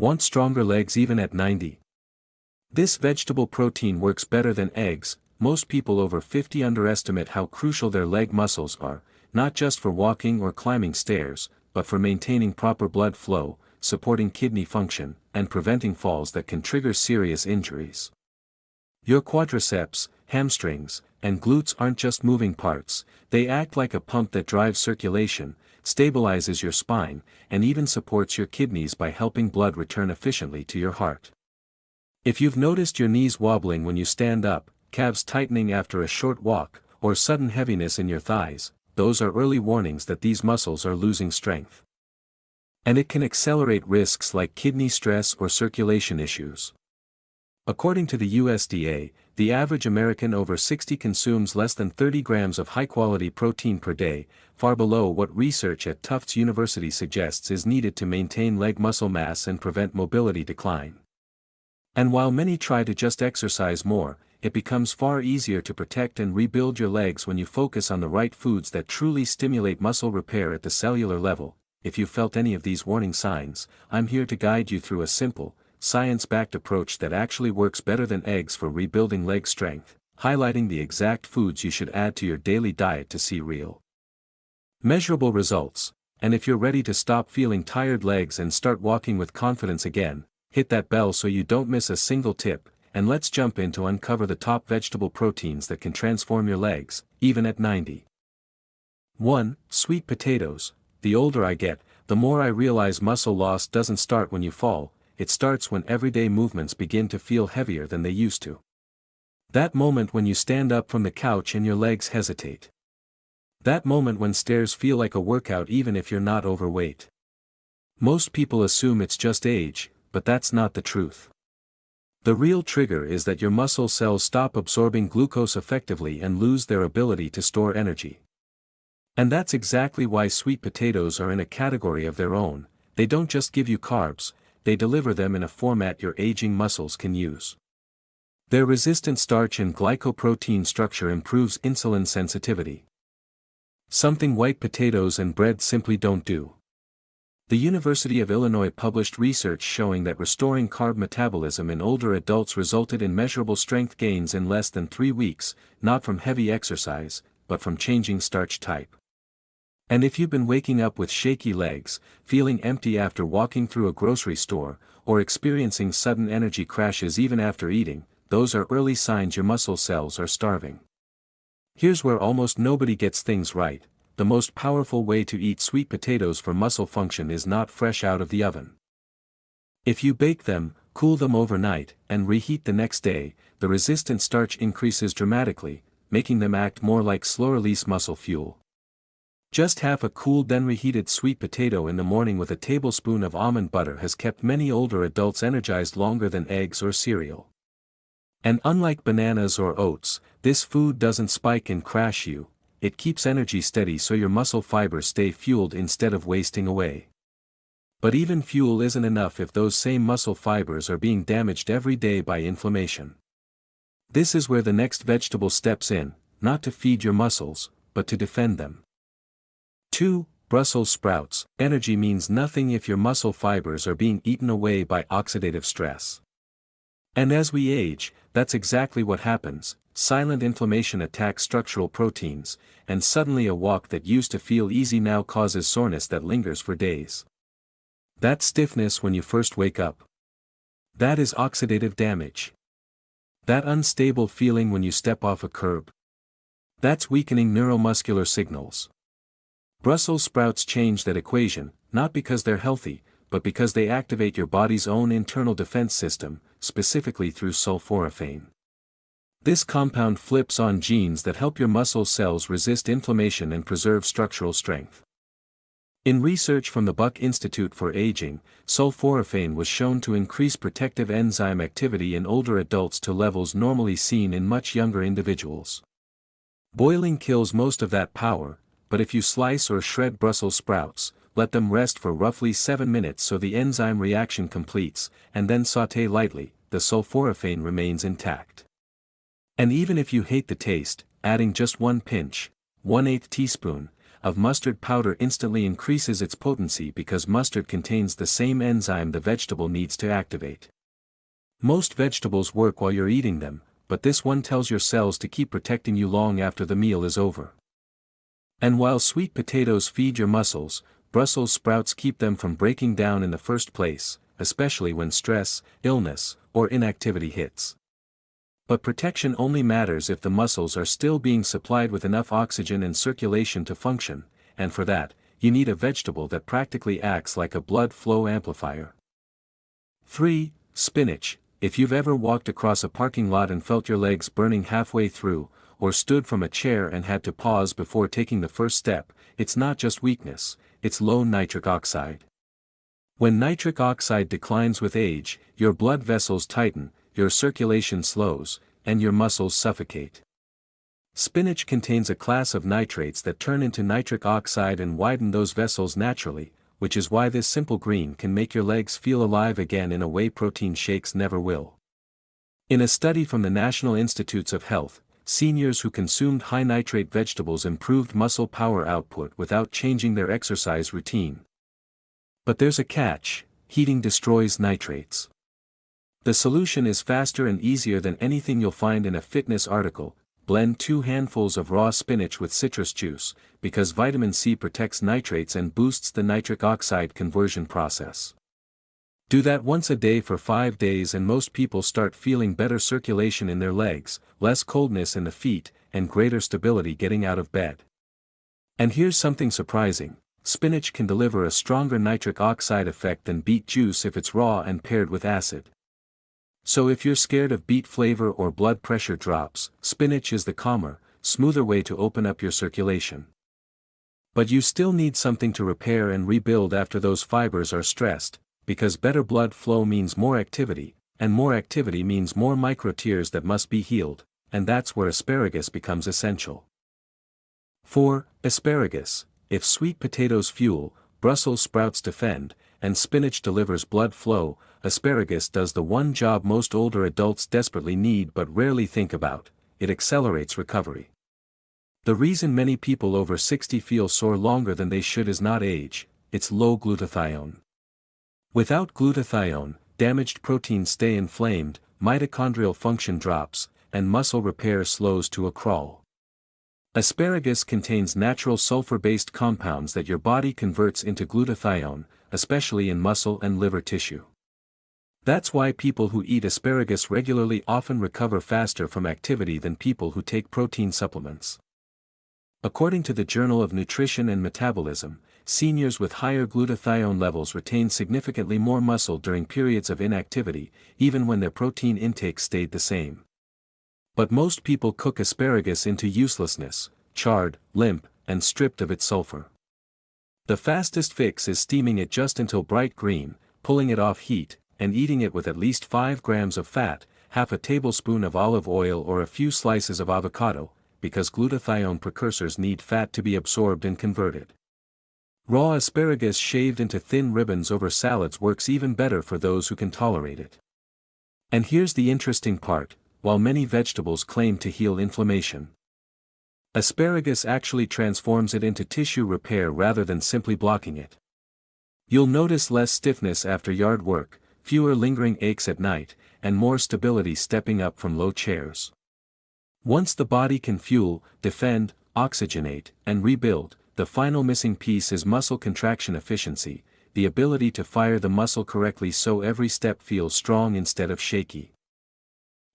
Want stronger legs even at 90? This vegetable protein works better than eggs. Most people over 50 underestimate how crucial their leg muscles are, not just for walking or climbing stairs, but for maintaining proper blood flow, supporting kidney function, and preventing falls that can trigger serious injuries. Your quadriceps, hamstrings, and glutes aren't just moving parts, they act like a pump that drives circulation, stabilizes your spine, and even supports your kidneys by helping blood return efficiently to your heart. If you've noticed your knees wobbling when you stand up, calves tightening after a short walk, or sudden heaviness in your thighs, those are early warnings that these muscles are losing strength. And it can accelerate risks like kidney stress or circulation issues. According to the USDA, the average American over 60 consumes less than 30 grams of high-quality protein per day, far below what research at Tufts University suggests is needed to maintain leg muscle mass and prevent mobility decline. And while many try to just exercise more, it becomes far easier to protect and rebuild your legs when you focus on the right foods that truly stimulate muscle repair at the cellular level. If you felt any of these warning signs, I'm here to guide you through a simple, science-backed approach that actually works better than eggs for rebuilding leg strength, highlighting the exact foods you should add to your daily diet to see real, measurable results. And if you're ready to stop feeling tired legs and start walking with confidence again, hit that bell so you don't miss a single tip, and let's jump in to uncover the top vegetable proteins that can transform your legs, even at 90. 1. Sweet potatoes. The older I get, the more I realize muscle loss doesn't start when you fall, it starts when everyday movements begin to feel heavier than they used to. That moment when you stand up from the couch and your legs hesitate. That moment when stairs feel like a workout even if you're not overweight. Most people assume it's just age, but that's not the truth. The real trigger is that your muscle cells stop absorbing glucose effectively and lose their ability to store energy. And that's exactly why sweet potatoes are in a category of their own. They don't just give you carbs, they deliver them in a format your aging muscles can use. Their resistant starch and glycoprotein structure improves insulin sensitivity, something white potatoes and bread simply don't do. The University of Illinois published research showing that restoring carb metabolism in older adults resulted in measurable strength gains in less than 3 weeks, not from heavy exercise, but from changing starch type. And if you've been waking up with shaky legs, feeling empty after walking through a grocery store, or experiencing sudden energy crashes even after eating, those are early signs your muscle cells are starving. Here's where almost nobody gets things right. The most powerful way to eat sweet potatoes for muscle function is not fresh out of the oven. If you bake them, cool them overnight, and reheat the next day, the resistant starch increases dramatically, making them act more like slow-release muscle fuel. Just half a cooled then reheated sweet potato in the morning with a tablespoon of almond butter has kept many older adults energized longer than eggs or cereal. And unlike bananas or oats, this food doesn't spike and crash you, it keeps energy steady so your muscle fibers stay fueled instead of wasting away. But even fuel isn't enough if those same muscle fibers are being damaged every day by inflammation. This is where the next vegetable steps in, not to feed your muscles, but to defend them. 2. Brussels sprouts. Energy means nothing if your muscle fibers are being eaten away by oxidative stress. And as we age, that's exactly what happens. Silent inflammation attacks structural proteins, and suddenly a walk that used to feel easy now causes soreness that lingers for days. That stiffness when you first wake up. That is oxidative damage. That unstable feeling when you step off a curb. That's weakening neuromuscular signals. Brussels sprouts change that equation, not because they're healthy, but because they activate your body's own internal defense system, specifically through sulforaphane. This compound flips on genes that help your muscle cells resist inflammation and preserve structural strength. In research from the Buck Institute for Aging, sulforaphane was shown to increase protective enzyme activity in older adults to levels normally seen in much younger individuals. Boiling kills most of that power, but if you slice or shred Brussels sprouts, let them rest for roughly 7 minutes so the enzyme reaction completes, and then sauté lightly, the sulforaphane remains intact. And even if you hate the taste, adding just 1 pinch, 1/8 teaspoon, of mustard powder instantly increases its potency because mustard contains the same enzyme the vegetable needs to activate. Most vegetables work while you're eating them, but this one tells your cells to keep protecting you long after the meal is over. And while sweet potatoes feed your muscles, Brussels sprouts keep them from breaking down in the first place, especially when stress, illness, or inactivity hits. But protection only matters if the muscles are still being supplied with enough oxygen and circulation to function, and for that, you need a vegetable that practically acts like a blood flow amplifier. 3. Spinach. If you've ever walked across a parking lot and felt your legs burning halfway through, or stood from a chair and had to pause before taking the first step, it's not just weakness, it's low nitric oxide. When nitric oxide declines with age, your blood vessels tighten, your circulation slows, and your muscles suffocate. Spinach contains a class of nitrates that turn into nitric oxide and widen those vessels naturally, which is why this simple green can make your legs feel alive again in a way protein shakes never will. In a study from the National Institutes of Health, seniors who consumed high-nitrate vegetables improved muscle power output without changing their exercise routine. But there's a catch: heating destroys nitrates. The solution is faster and easier than anything you'll find in a fitness article. Blend 2 handfuls of raw spinach with citrus juice, because vitamin C protects nitrates and boosts the nitric oxide conversion process. Do that once a day for 5 days and most people start feeling better circulation in their legs, less coldness in the feet, and greater stability getting out of bed. And here's something surprising: spinach can deliver a stronger nitric oxide effect than beet juice if it's raw and paired with acid. So if you're scared of beet flavor or blood pressure drops, spinach is the calmer, smoother way to open up your circulation. But you still need something to repair and rebuild after those fibers are stressed, because better blood flow means more activity, and more activity means more micro-tears that must be healed, and that's where asparagus becomes essential. 4. Asparagus. If sweet potatoes fuel, Brussels sprouts defend, and spinach delivers blood flow, asparagus does the one job most older adults desperately need but rarely think about: it accelerates recovery. The reason many people over 60 feel sore longer than they should is not age, it's low glutathione. Without glutathione, damaged proteins stay inflamed, mitochondrial function drops, and muscle repair slows to a crawl. Asparagus contains natural sulfur-based compounds that your body converts into glutathione, especially in muscle and liver tissue. That's why people who eat asparagus regularly often recover faster from activity than people who take protein supplements. According to the Journal of Nutrition and Metabolism, seniors with higher glutathione levels retain significantly more muscle during periods of inactivity, even when their protein intake stayed the same. But most people cook asparagus into uselessness, charred, limp, and stripped of its sulfur. The fastest fix is steaming it just until bright green, pulling it off heat, and eating it with at least 5 grams of fat, half a tablespoon of olive oil or a few slices of avocado, because glutathione precursors need fat to be absorbed and converted. Raw asparagus shaved into thin ribbons over salads works even better for those who can tolerate it. And here's the interesting part: while many vegetables claim to heal inflammation, asparagus actually transforms it into tissue repair rather than simply blocking it. You'll notice less stiffness after yard work, fewer lingering aches at night, and more stability stepping up from low chairs. Once the body can fuel, defend, oxygenate, and rebuild, the final missing piece is muscle contraction efficiency, the ability to fire the muscle correctly so every step feels strong instead of shaky.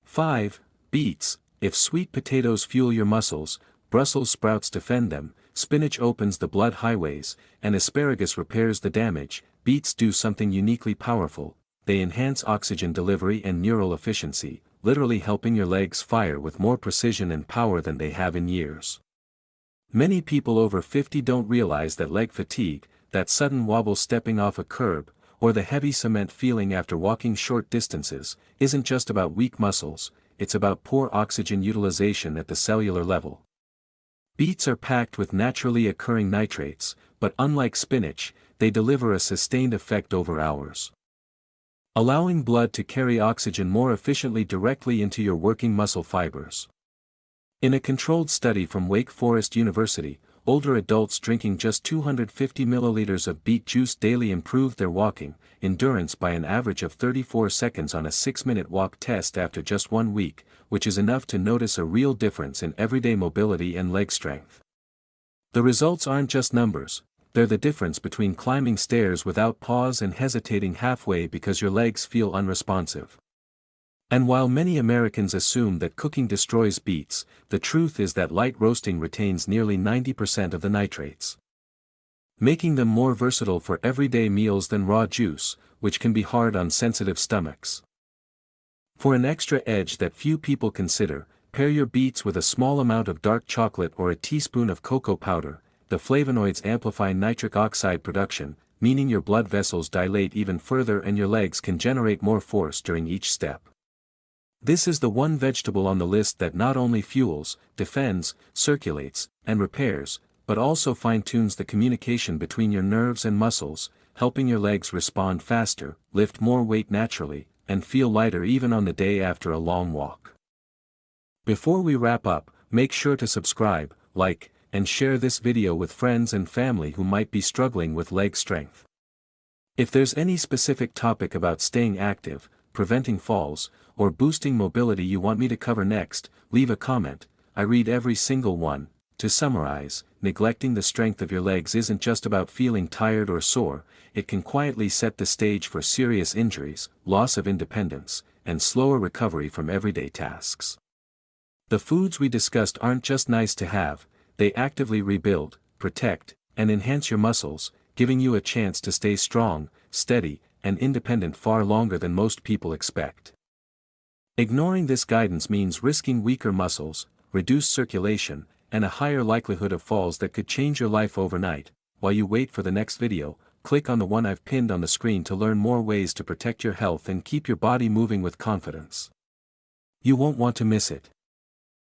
5. Beets. If sweet potatoes fuel your muscles, Brussels sprouts defend them, spinach opens the blood highways, and asparagus repairs the damage. Beets do something uniquely powerful: they enhance oxygen delivery and neural efficiency, literally helping your legs fire with more precision and power than they have in years. Many people over 50 don't realize that leg fatigue, that sudden wobble stepping off a curb, or the heavy cement feeling after walking short distances, isn't just about weak muscles, it's about poor oxygen utilization at the cellular level. Beets are packed with naturally occurring nitrates, but unlike spinach, they deliver a sustained effect over hours, allowing blood to carry oxygen more efficiently directly into your working muscle fibers. In a controlled study from Wake Forest University, older adults drinking just 250 milliliters of beet juice daily improved their walking endurance by an average of 34 seconds on a 6-minute walk test after just 1 week, which is enough to notice a real difference in everyday mobility and leg strength. The results aren't just numbers, they're the difference between climbing stairs without pause and hesitating halfway because your legs feel unresponsive. And while many Americans assume that cooking destroys beets, the truth is that light roasting retains nearly 90% of the nitrates, making them more versatile for everyday meals than raw juice, which can be hard on sensitive stomachs. For an extra edge that few people consider, pair your beets with a small amount of dark chocolate or a teaspoon of cocoa powder. The flavonoids amplify nitric oxide production, meaning your blood vessels dilate even further and your legs can generate more force during each step. This is the one vegetable on the list that not only fuels, defends, circulates, and repairs, but also fine-tunes the communication between your nerves and muscles, helping your legs respond faster, lift more weight naturally, and feel lighter even on the day after a long walk. Before we wrap up, make sure to subscribe, like, and share this video with friends and family who might be struggling with leg strength. If there's any specific topic about staying active, preventing falls, or boosting mobility you want me to cover next, leave a comment. I read every single one. To summarize, neglecting the strength of your legs isn't just about feeling tired or sore, it can quietly set the stage for serious injuries, loss of independence, and slower recovery from everyday tasks. The foods we discussed aren't just nice to have, they actively rebuild, protect, and enhance your muscles, giving you a chance to stay strong, steady, and independent far longer than most people expect. Ignoring this guidance means risking weaker muscles, reduced circulation, and a higher likelihood of falls that could change your life overnight. While you wait for the next video, click on the one I've pinned on the screen to learn more ways to protect your health and keep your body moving with confidence. You won't want to miss it.